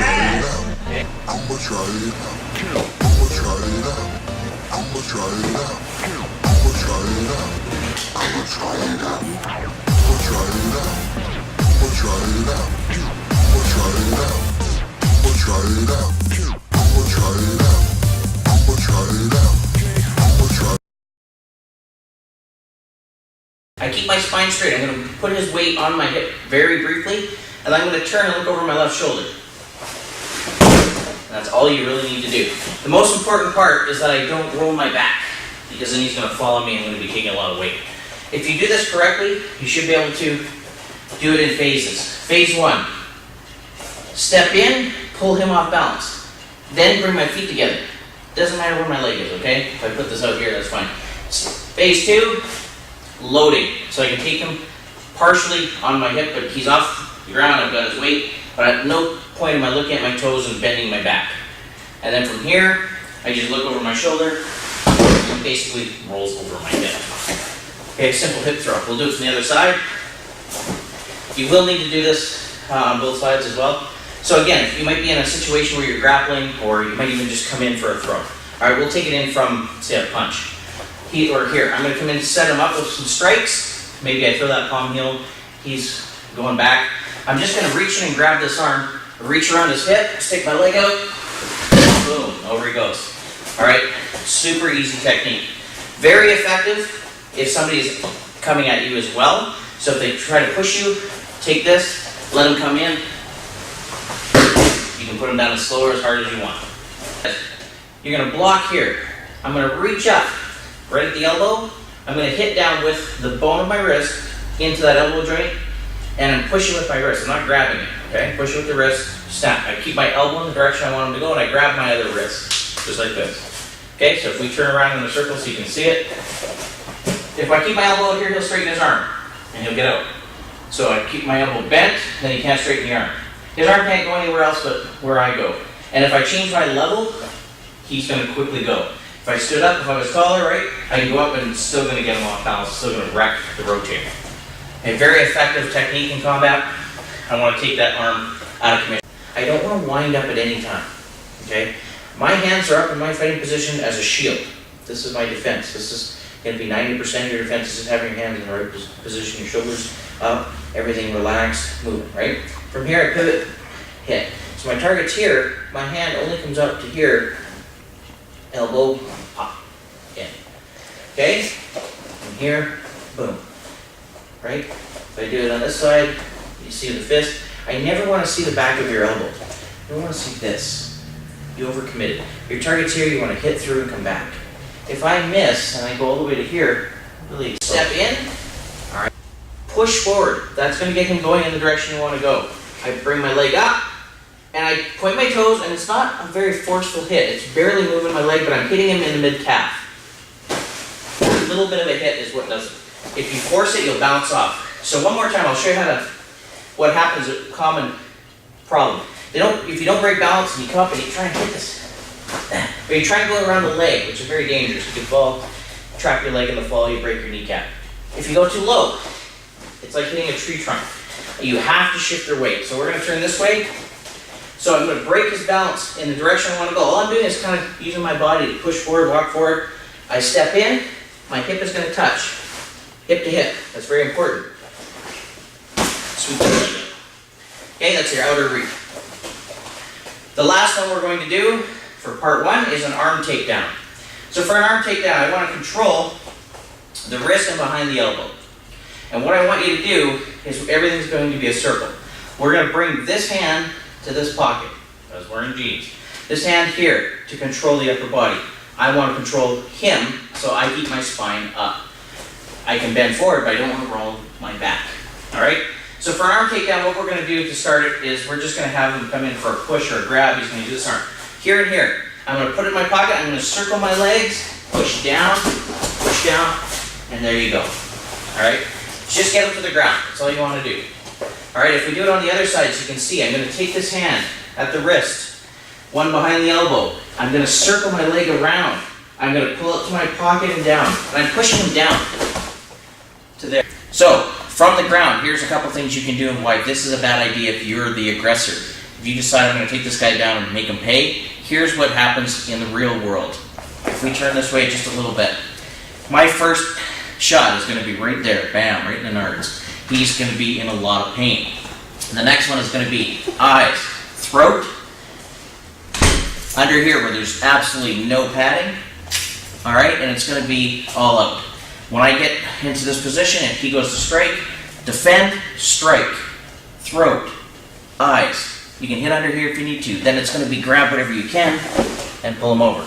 it out. I'ma try it out. I'ma try it out. I'ma try it out. I'ma try it out. I'ma try it out. I'ma try it out. I'ma try it out. I'ma try it out. I'ma try it out. I'ma try it out. I'ma try it out. I'ma try. I keep my spine straight. I'm going to put his weight on my hip very briefly, and I'm going to turn and look over my left shoulder. And that's all you really need to do. The most important part is that I don't roll my back, because then he's going to follow me and I'm going to be taking a lot of weight. If you do this correctly, you should be able to do it in phases. Phase 1, step in, pull him off balance. Then bring my feet together. Doesn't matter where my leg is, okay? If I put this out here, that's fine. Phase 2, loading. So I can take him partially on my hip, but he's off the ground, I've got his weight, but at no point am I looking at my toes and bending my back. And then from here, I just look over my shoulder, and basically rolls over my hip. Okay, simple hip throw. We'll do it from the other side. You will need to do this on both sides as well. So again, you might be in a situation where you're grappling, or you might even just come in for a throw. All right, we'll take it in from, say, a punch. Or here, I'm going to come in and set him up with some strikes. Maybe I throw that palm heel. He's going back. I'm just going to reach in and grab this arm, reach around his hip, stick my leg out, boom, over he goes. All right, super easy technique. Very effective if somebody is coming at you as well. So if they try to push you, take this, let them come in. You can put them down as slow or as hard as you want. You're going to block here. I'm going to reach up right at the elbow. I'm going to hit down with the bone of my wrist into that elbow joint, and I'm pushing with my wrist. I'm not grabbing it, okay? Push it with the wrist, snap. I keep my elbow in the direction I want him to go, and I grab my other wrist, just like this. Okay, so if we turn around in a circle so you can see it, if I keep my elbow out here, he'll straighten his arm, and he'll get out. So I keep my elbow bent, then he can't straighten the arm. His arm can't go anywhere else but where I go. And if I change my level, he's going to quickly go. If I stood up, if I was taller, right, I can go up and it's still going to get him off balance, still going to wreck the rotator. A very effective technique in combat. I want to take that arm out of commission. I don't want to wind up at any time, okay? My hands are up in my fighting position as a shield. This is my defense. This is going to be 90% of your defense. This is having your hands in the right position, your shoulders up, everything relaxed, moving, right? From here, I pivot, hit. So my target's here. My hand only comes up to here. Elbow, pop, in. Okay? From here, boom. Right? If I do it on this side, you see the fist. I never want to see the back of your elbow. You don't want to see this. You overcommitted. Your target's here, you want to hit through and come back. If I miss and I go all the way to here, really step in, all right, push forward. That's going to get him going in the direction you want to go. I bring my leg up, and I point my toes, and it's not a very forceful hit. It's barely moving my leg, but I'm hitting him in the mid-calf. A little bit of a hit is what does it. If you force it, you'll bounce off. So one more time, I'll show you what happens, a common problem. If you don't break balance and you come up and you try and hit this, or you try and go around the leg, which is very dangerous. You can fall, trap your leg in the fall, you break your kneecap. If you go too low, it's like hitting a tree trunk. You have to shift your weight. So we're going to turn this way. So I'm going to break his balance in the direction I want to go. All I'm doing is kind of using my body to push forward, walk forward. I step in, my hip is going to touch. Hip to hip. That's very important. Sweep the leg in. Okay, that's your outer reach. The last one we're going to do for part 1 is an arm takedown. So for an arm takedown, I want to control the wrist and behind the elbow. And what I want you to do is everything's going to be a circle. We're going to bring this hand to this pocket. I was wearing jeans. This hand here to control the upper body. I want to control him, so I keep my spine up. I can bend forward, but I don't want to roll my back. All right? So for an arm takedown, what we're going to do to start it is we're just going to have him come in for a push or a grab. He's going to do this arm. Here and here. I'm going to put it in my pocket. I'm going to circle my legs, push down, and there you go. All right? Just get him to the ground. That's all you want to do. All right? If we do it on the other side, so you can see, I'm going to take this hand at the wrist, one behind the elbow. I'm going to circle my leg around. I'm going to pull it to my pocket and down. And I'm pushing him down to there. So, from the ground, here's a couple things you can do and why this is a bad idea if you're the aggressor. if you decide I'm going to take this guy down and make him pay, here's what happens in the real world. If we turn this way just a little bit, my first shot is going to be right there, bam, right in the nards. He's going to be in a lot of pain. And the next one is going to be eyes, throat, under here where there's absolutely no padding. All right, and it's going to be all out. When I get into this position, if he goes to strike, defend, strike, throat, eyes. You can hit under here if you need to. Then it's going to be grab whatever you can and pull him over.